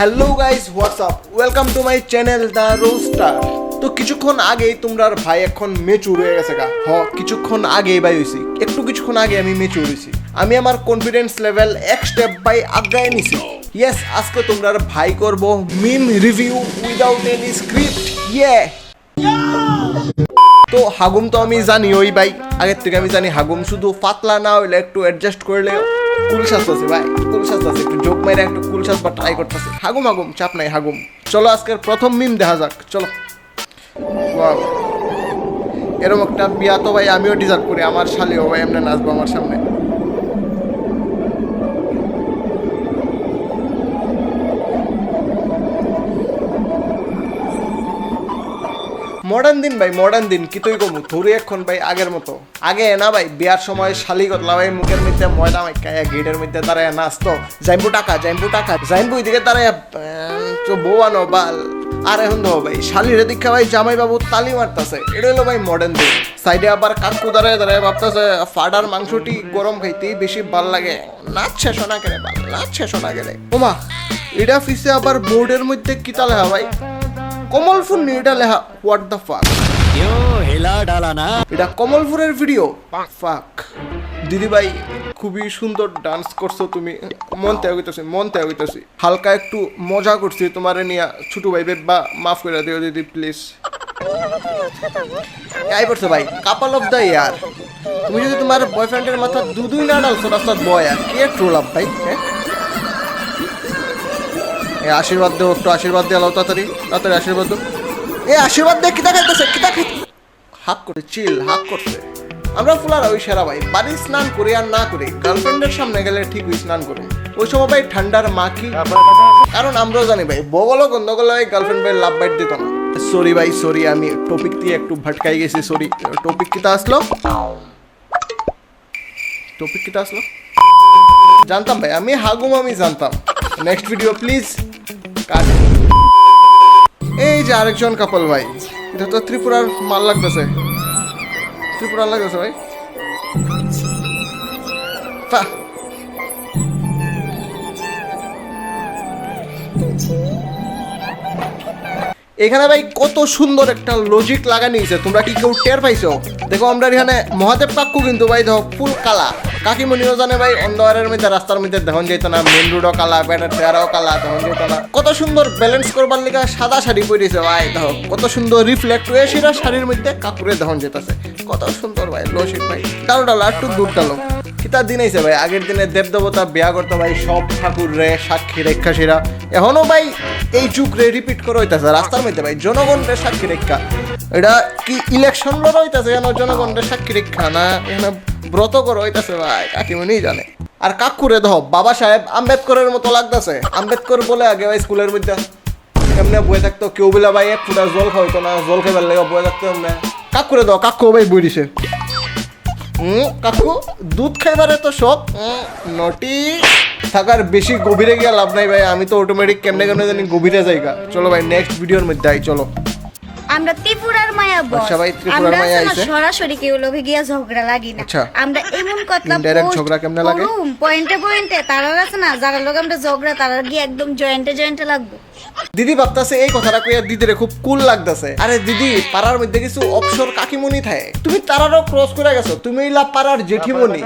Hello guys, what's up, welcome to my channel the Roaster. তো কিছুক্ষণ আগেই তোমরার ভাই এখন মেচুর হয়ে গেছে গা। কিছুক্ষণ আগেই ভাই হয়েছি, কিছুক্ষণ আগে আমি মেচুর হয়েছি। আমি আমার কনফিডেন্স লেভেল এক স্টেপ বাই আগায় নিছি। ইয়েস, আজকে তোমরার ভাই করব meme review without any script. তো হাগুম তো আমি জানি ওই ভাই, আগের থেকে আমি জানি হাগুম শুধু পাতলা না হইলে একটু অ্যাডজাস্ট করলে কুল সাজতেছে ভাই, কুল সাজতেছে, একটু জোক মাইরা একটু কুল সাজবার ট্রাই করতেছে। হাগুম চাপ নাই হাগুম। চলো আজকের প্রথম মিম দেখা যাক, চলো। ওয়াও, এরকম একটা বিয়া তো ভাই আমিও ডিজার্ভ করি। আমার শালিও ভাই এমনি নাচবো আমার সামনে। মডার্ন দিন ভাই, মডার্ন দিন কি তুই কমু থুরি এখন ভাই আগের মতো। আগে না ভাই বিয়ার সময় শালি গতলা ভাই মুখের মধ্যে ময়দা মাইকায় গেটের মধ্যে দাঁড়ায় নাচতো, জাইম্বু টাকা জাইম্বু এদিকে দাঁড়ায় বউয়ানো বাল। আর এখন তো ভাই শালির দীক্ষা ভাই জামাই বাবু তালি মারতেছে। এটা হলো ভাই মডার্ন দিন। সাইডে আবার কাকু দাঁড়ায় ভাবতেছে ফাডার মাংসটি গরম খাইতেই বেশি ভাল লাগে। নাচছে শোনা গেলে বাল, নাচছে শোনা গেলে। ওমা, এটা ফিসে আবার বোর্ডের মধ্যে কিতা লেখা ভাই, কমলপুর নিয়ে এটা লেখা। হোয়াট দ্য ফাক, এটা কমলপুরের ভিডিও। ফাক দিদি ভাই, খুবই সুন্দর ডান্স করছো তুমি, মন ত্যাগ হইতেছি। হালকা একটু মজা করছি তোমারে নিয়ে ছোট ভাই, বা মাফ করে দিও দিদি প্লিজ। এই করছো ভাই, কাপাল অফ দ্য ইয়ার। তুমি যদি তোমার বয়ফ্রেন্ডের মাথা দুই না ডালছো রাস্তার বয়, আর কে ট্রোল আপ ভাই। হ্যাঁ, আশীর্বাদ দেও, একটু আশীর্বাদ দিয়ে আলো, তাড়াতাড়ি আশীর্বাদ দেও। আশীর্বাদ দিয়ে কিতা খাইতেছে, হাক করে চিল, হাক করছে। আমরা ফুলারা ওই সেরা ভাই, বাড়ি স্নান করি আর না করি গার্লফ্রেন্ডের সামনে গেলে ঠিক ওই স্নান করি। ওই সময় ভাই ঠান্ডার মাখি, কারণ আমরাও জানি ভাই বগল গন্ধগোল ভাই গার্লফ্রেন্ড ভাই লাভ বাইট দিত না। সরি ভাই সরি, আমি টপিক দিয়ে একটু ভটকাই গেছি, সরি। টপিক কিতা আসলো জানতাম ভাই, আমি হাগুম আমি জানতাম। Next video please. এই যে আরেকজন কাপল ভাই, এটা তো ত্রিপুরার মাল লাগতেছে, ভাই। এখানে ভাই কত সুন্দর একটা লজিক লাগা নিয়েছে, তোমরা কি কেউ টের পাইছো? দেখো আমরা এখানে মহাদেব কাকু কিন্তু ভাই দেখো ফুল কালা, কাকিমণিও জানে ভাই অন্ধকারের মধ্যে রাস্তার মধ্যে দেখুন যেত না, মেন রোডও কালা, ব্যাটার চেয়ারও কালা, তখন যেত না। কত সুন্দর ব্যালেন্স করবার লিগা সাদা শাড়ি পরেছে ভাই, দেখো কত সুন্দর রিফ্লেক্ট হয়ে সেটা শাড়ির মধ্যে কাকুরে দেখুন যেতেছে, কত সুন্দর ভাই লজিক ভাই। ডালো একটু দুধ ডালো। কিতা দিন আইছে ভাই, আগের দিনে দেবদেবতা বিয়া করতো ভাই সব ঠাকুর রে সাক্ষী রেখা সেরা, এখনো ভাই এই যুগ রে রিপিট করে হইতাছে রাস্তার মধ্যে ভাই, জনগণ রে সাক্ষী রেখা। এটা কি ইলেকশন লড়া হইতাছে কেন জনগণ রে সাক্ষী রেখা, না এখানে ব্রত করে হইতাছে ভাই, কাকিমনি জানে। আর কাকুরে ধর বাবা সাহেব আম্বেদকরের মতো লাগতেছে। আম্বেদকর বলে আগে ভাই স্কুলের মধ্যে এমনি বয়ে থাকতো, কেউ বলে ভাই এক ফুটা জল খাওয়াইতো না, জল খাইবার লেগে বয়ে থাকতো এমনি। কাকুরে দাও, কাকু ভাই বই দিছে। কাকু দুধ খাইবারে তো শখ, নটি থাকার বেশি গভীরে গিয়ে লাভ নাই ভাই, আমি তো অটোমেটিক কেমনে জানি গভীরে যাইগা। চলো ভাই নেক্সট ভিডিওর মধ্যে আই, চলো। আমরা ত্রিপুরার মায়া বস। আচ্ছা ভাই, ত্রিপুরার মায়া আইছে। সরাসরি কেউ লগে গিয়া ঝগড়া লাগি না। আমরা এমন কথা ডাইরেক্ট ঝগড়া কেমনে লাগে? পয়েন্টে তারা আছে না, যারা লগে আমরা ঝগড়া তারা গিয়ে একদম জয়েন্টে লাগবো। দিদি ভাবতাছে এই কথাটা কইয়া দিদিরে খুব কুল লাগতাছে। আরে দিদি, পাড়ার মধ্যে কিছু অপসর কাকিমণি থাকে, তুমি তারারও ক্রস করে গেছো, তুমি ইলা পাড়ার জেঠিমণি।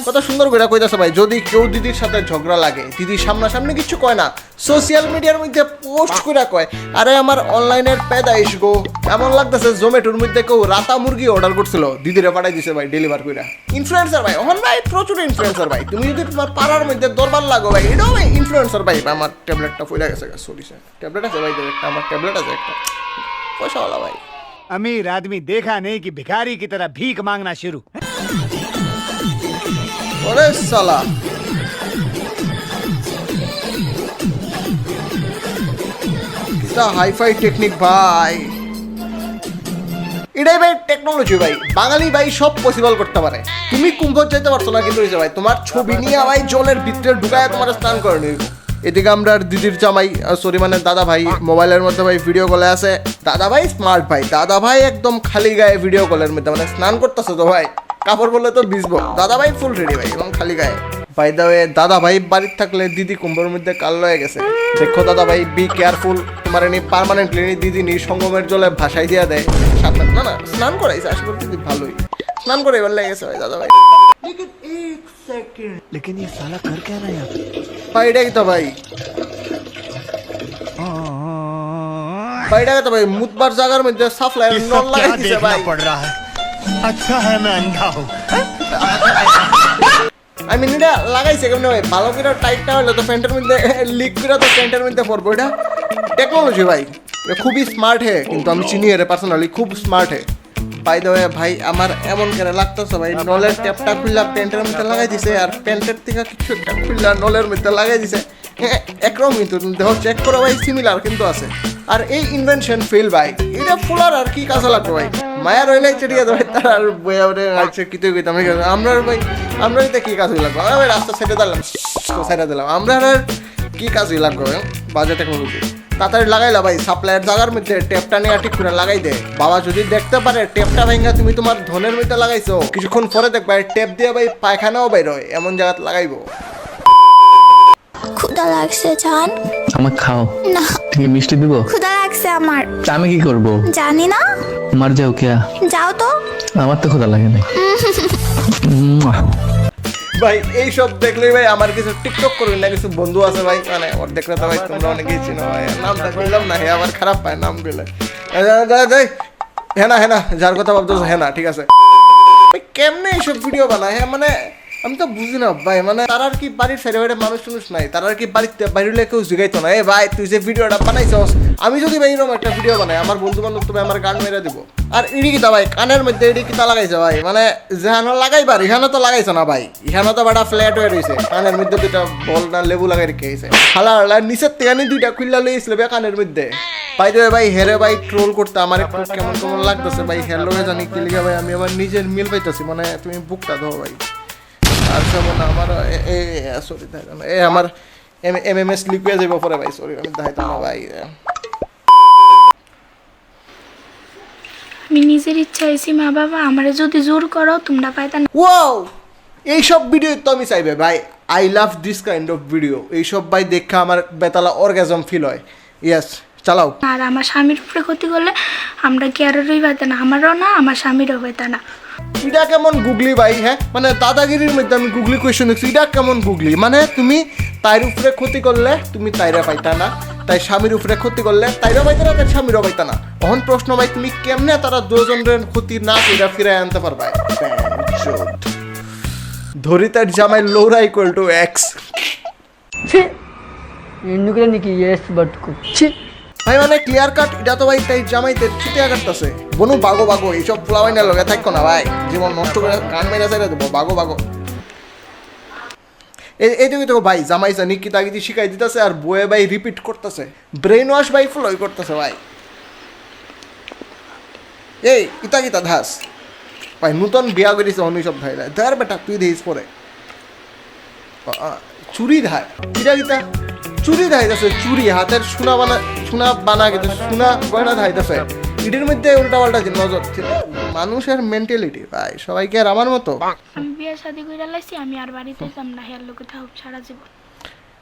কত সুন্দর করে কইতাছে ভাই। যদি কেউ দিদির সাথে ঝগড়া লাগে, দিদি সামনাসামনি কিছু কয় না, সোশ্যাল মিডিয়ার মধ্যে পোস্ট করে কয়, আরে আমার অনলাইনের পেদাইশ গো। এমন লাগতেছে জোম্যাটোর মধ্যে কেউ রাতা মুরগি অর্ডার করছিল, দিদিরে পাঠাই দিছে ভাই ডেলিভার কইরা। ইনফ্লুয়েন্সার ভাই, ওহন ভাই প্রচুর ইনফ্লুয়েন্সার ভাই। তুমি যদি তোমার পাড়ার মধ্যে দরবার লাগো ভাই, এটাও ভাই ইনফ্লুয়েন্সার ভাই। আমার ট্যাবলেটটা ফুলে গেছে, সরি স্যার। ট্যাবলেট আছে ভাই, আমার ট্যাবলেট আছে একটা, পয়সাওয়ালা ভাই। अमीर आदमी देखा नहीं कि भिखारी की तरह भीख मांगना शुरू। ওরে সালা, কিটা হাইফাই টেকনিক ভাই। এটাই ভাই টেকনোলজি ভাই, বাঙালি ভাই সব পসিবল করতে পারে। তুমি কুম্ভ যেতে পারছো না, কিন্তু ভাই তোমার ছবি নিয়ে ভাই জলের ভিতরে ঢুকায় তোমার স্নান করে নিব। এদিকে আমরা দিদির জামাই, সরি মানে দাদা ভাই, মোবাইলের মধ্যে ভাই ভিডিও কলে আছে। দাদা ভাই স্মার্ট ভাই, দাদা ভাই একদম খালি গায়ে ভিডিও কলের মধ্যে, মানে স্নান করতেছে তো ভাই, কাপড় বললে তো ভিজবো। দাদা ভাই ফুল রেডি ভাই এবং খালি গায়ে। বাই দ্য ওয়ে দাদা ভাই বাড়িতে থাকলে দিদি কুম্ভের মধ্যে কাল হয়ে গেছে। দেখো দাদা ভাই বি কেয়ারফুল, তোমার এনে পার্মানেন্টলি দিদি নি সঙ্গমের জলে ভাসাই দিয়া দেয়। সাবধান, না না স্নান করাইছে আসলে দিদি ভালোই স্নান করে এবার লেগেছে ভাই দাদা ভাই। लेकिन ये साला कर क्या रहा है यहाँ पे? ভাই এটা কি তো ভাই ভাই এটা কি তো ভাই মুতবার জায়গার মধ্যে সাফলাই ये নল सब লাগাই क्या দিছে देखना ভাই। पड़ रहा है? अच्छा है मैं अंधा हूँ। আই মিন এটা লাগাইছে কেমনে ভাই, ভালো করে টাইট না হলে তো প্যান্টের মধ্যে লিক করে তো প্যান্টের মধ্যে পড়বো। এটা টেকনোলজি ভাই, এটা খুবই স্মার্ট হে, কিন্তু আমি চিনি এর পার্সোনালি খুব স্মার্ট হে। বাই দ্য ওয়ে ভাই আমার এমন করে লাগতেছে ভাই, নলের ট্যাপটা খুললা প্যান্টের মধ্যে লাগাই দিছে আর প্যান্টের থেকে কিছু একটা খুললা নলের মধ্যে লাগাই দিছে। হ্যাঁ একরকম কিন্তু দেখো চেক করে ভাই সিমিলার কিন্তু আছে। আর এই ইনভেনশন ফেল ভাই, এটা ফুলার আর কি কাজে লাগবে ভাই, মায়া রইলে চেটিয়া ভাই তার আর বইয়া ওরে আছে কিতে কইতাম আমরা ভাই, আমরা এটা কি কাজ লাগবে ভাই, রাস্তা সাইডে দিলাম সাইডে দিলাম, আমরা আর কি কাজ লাগবে বাজে টেকনোলজি। তাড়াতাড়ি লাগাইলা ভাই সাপ্লাইয়ের জায়গার মধ্যে টেপটা নিয়ে ঠিক করে লাগাই দে। বাবা যদি দেখতে পারে টেপটা ভাঙা তুমি তোমার ধনের মধ্যে লাগাইছো, কিছুক্ষণ পরে দেখবা টেপ দিয়ে ভাই পায়খানাও বাইর হয় এমন জায়গাতে লাগাইবো। ক্ষুধা লাগছে জান, আমাকে খাও। না ঠিক মিষ্টি দিব? ক্ষুধা লাগছে আমার। তা আমি কি করব? জানি না, মার যাও কে? যাও তো। আমার তো ক্ষুধা লাগে না। ভাই এইসব দেখলেই ভাই আমার কিছু টিকটক করবেন না, কিছু বন্ধু আছে ভাই মানে ওর দেখলে তো ভাই তোমরা অনেকেই চিনো ভাই, নামটা কইলাম না হে আবার খারাপ পায় নাম কইলে। হ্যাঁ না যার কথা ভাবতেছো হ্যাঁ না ঠিক আছে ভাই, কেমনে এইসব ভিডিও বানায়? হ্যাঁ মানে আমি তো বুঝি না ভাই, মানে তার আর কি বাড়ির সাইডে বাইরে মানুষ টানুষ নাই, তার আর কি বাড়িতে বাইরে কেউ জিগাইতো না এ ভাই তুই যে ভিডিওটা বানাইছস, আমি যদি ভাই এরকম একটা ভিডিও বানাই আমার বন্ধু বান্ধব তো ভাই আমার গান মেরে দিব। আর ইডি কিতা ভাই কানের মধ্যে ইডি কিতা লাগাইছে ভাই, মানে যেখানে লাগাইবার এখানে তো লাগাইছো না ভাই, এখানে তো বাটা ফ্ল্যাট হয়ে রয়েছে, কানের মধ্যে দুইটা বল না লেবু লাগাই রেখে গেছে হালা নিচের থেকে দুইটা খুললা লইছিল ভাই কানের মধ্যে। ভাই রে ভাই হেরে ভাই ট্রোল করতে আমার একটু কেমন কেমন লাগতেছে ভাই, হের লোকে জানি কি লিখা ভাই আমি আমার নিজের মিল পাইতেছি, মানে তুমি বুকটা দাও ভাই। আর যেমন আমার সরি এ আমার এমএমএস লিকুয়ে যাবো পরে ভাই, সরি আমি দেখাইতাম না ভাই। আমি নিজের ইচ্ছা আইছি, মা বাবা আমারে যদি জোর করো তোমরা পাইতা না। ওয়াও এইসব ভিডিও তো আমি চাইবে ভাই, I love this kind of video, এইসব ভাই দেখা আমার বেতালা অর্গাজম ফিল হয়। ইয়েস চালাও। আর আমার স্বামীর উপরে ক্ষতি করলে আমরা কি আরোই পাইতা না, আমারও না আমার স্বামীরও পাইতা না। এটা কেমন গুগলি ভাই? হ্যাঁ মানে দাদাগিরির মধ্যে আমি গুগলি কোয়েশ্চেন দেখছি, এটা কেমন গুগলি? মানে তুমি তাইর উপরে ক্ষতি করলে তুমি তাইরা পাইতা না, তাই স্বামীর উপরে ক্ষতি করলে তাইরা পাইতা না, তাই স্বামীরও পাইতা না। তখন প্রশ্ন ভাই তুমি কেমনে তারা দুজনের ক্ষতি না কইরা ফিরাই আনতে পারবা? ধরি তার জামাই লোরা ইকুয়াল টু এক্স। ভাই মানে ক্লিয়ার কাট এটা তো ভাই তাই জামাইতে চিটিয়া কাটতেছে বনু বাগো বাগো এইসব ফ্লাওয়াইনের লগে থাকো না ভাই, জীবন নষ্ট করে কান মেরে চাইলে দেবো বাগো বাগো। এইটুকুই তো ভাই জামাই জানি কি তাগিদি শিখাই দিতেছে আর বয়ে ভাই রিপিট করতেছে, ব্রেন ওয়াশ ভাই ফ্লোই করতেছে ভাই। এই ইতা কিতা ধাস ভাই নতুন বিয়া করেছে অন্য সব ভাই ধর বেটা তুই দিস পরে চুরি ধায় কিটা কিতা চুরি ধাইতেছে, চুরি হাতের সোনা বানা গেছে, সোনা গয়না ধাইতেছে, ইটের মধ্যে উল্টা পাল্টা নজর। মানুষের মেন্টালিটি ভাই সবাইকে আর আমার মতো। আমি বিয়ে শাদী করে লাইছি, আমি আর বাড়িতে যাম না, হের লোকে থাকুক সারা জীবন।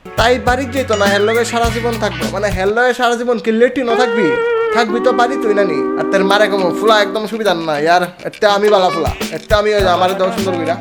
তাই বাড়ির যেত না হের লগে সারা জীবন থাকবো, মানে হের লগে সারা জীবন কি লেটি ন থাকবি? থাকবি তো বাড়ি তুই নানি। আর তার মারে কম ফুলা একদম সুবিধা না ইয়ার, একটা আমি বালা ফুলা, একটা আমি আমার দেওয়া সুন্দর কইরা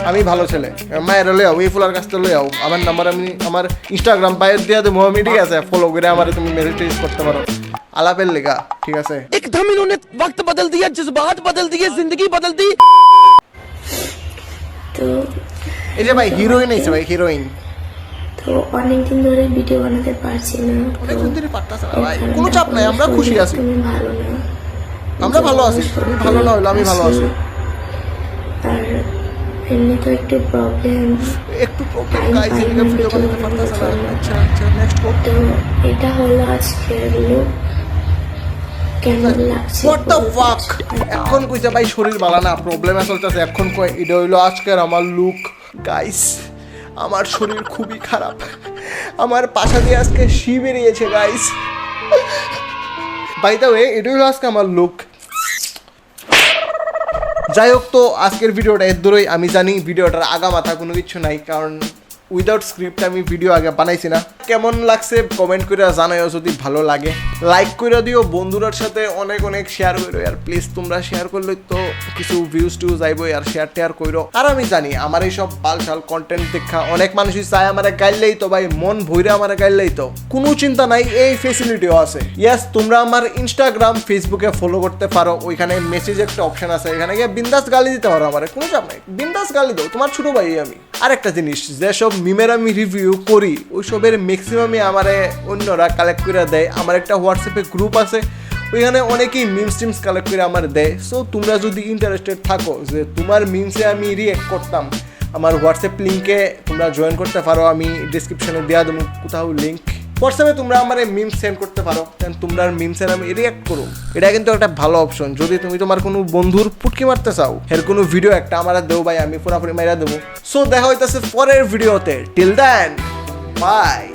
আমি ভালো ছেলে, মায়ের লই আও এই ফুলার কাছ থেকে লই আও, আমার নাম্বার আমি আমার ইনস্টাগ্রাম বায়োর দিয়ে দেবো, আমি ঠিক আছে ফলো করে আমার তুমি মেসেজ করতে পারো আলাপের লেগা, ঠিক আছে। एकदम इन्होंने वक्त बदल दिया, जज्बात बदल दिए, जिंदगी बदल दी। তো এই যে ভাই হিরোইন আইছে ভাই, হিরোইন তো অনেকদিন ধরে ভিডিও বানাতে পারছি না, অনেকদিন ধরে পারতাছে না ভাই, কোনো চাপ নাই, আমরা খুশি আছি, তুমি ভালো না, আমরা ভালো আছি, তুমি ভালো না হইলো আমি ভালো আছি। আর এমনি তো একটু প্রবলেম, একটু প্রবলেম গাইস এদিকে ভিডিও বানাতে পারতাছে না। আচ্ছা আচ্ছা নেক্সট তো এটা হলো আজকের লুক, কেমন লাগছে? হোয়াট দ্য ফাক, এখন কইছে ভাই শরীর ভালো না, প্রবলেম চলতেছে, এখন কই এটা হইলো আজকের আমার লুক। গাইস আমার শরীর খুবই খারাপ, আমার পাশা দিয়ে আজকে শি বেরিয়েছে গাইস। বাই দ্য ওয়ে এটা হইলো আজকে আমার লুক। যাই হোক, তো আজকের ভিডিওটা এর দূরই। আমি জানি ভিডিওটার আগা মাথা কোনো কিছু নাই, কারণ উইদাউট স্ক্রিপ্ট আমি ভিডিও আগে বানাইছি না। কেমন লাগছে কমেন্ট করে জানাইও, যদি ভালো লাগে লাইক করে দিও, বন্ধুরার সাথে অনেক অনেক শেয়ার করো আর প্লিজ। তোমরা শেয়ার করলে তো কিছু ভিউজ টিউজ আইব, আর শেয়ার টেয়ার করো। আর আমি জানি আমার এইসব বালশাল কন্টেন্ট দেখা অনেক মানুষই চায় আমার গাইলেই তো ভাই, মন ভইরে আমার গাইলেই তো, কোনো চিন্তা নাই, এই ফেসিলিটিও আছে। ইয়েস, তোমরা আমার ইনস্টাগ্রাম ফেসবুকে ফলো করতে পারো, ওইখানে মেসেজ একটা অপশন আছে, এখানে গিয়ে বিন্দাস গালি দিতে পারো, আমার কোনো চাপ নাই, বিন্দাস গালি দাও, তোমার ছোট ভাই আমি। আর একটা জিনিস, যেসব মিমের আমি রিভিউ করি ওইসবের ম্যাক্সিমামই আমারে অন্যরা কালেক্ট করে দেয়। আমার একটা হোয়াটসঅ্যাপে গ্রুপ আছে, ওইখানে অনেকেই মিমস টিমস কালেক্ট করে আমার দেয়। সো তোমরা যদি ইন্টারেস্টেড থাকো যে তোমার মিমসে আমি রিয়েক্ট করতাম, আমার হোয়াটসঅ্যাপ লিঙ্কে তোমরা জয়েন করতে পারো, আমি ডিসক্রিপশনে দেওয়া দেবো কোথাও লিঙ্ক। হোয়াটসঅ্যাপে তোমরা আমার মিমস সেন্ড করতে পারো, দেন তোমরা মিমসের আমি রিয়াক্ট করো। এটা কিন্তু একটা ভালো অপশন। যদি তুমি তোমার কোনো বন্ধুর পুটকি মারতে চাও, এর কোনো ভিডিও একটা আমার দেও ভাই, আমি পুরাপুরি মাইরা দেবো। সো দেখা হইতেছে পরের ভিডিওতে। Till then, by.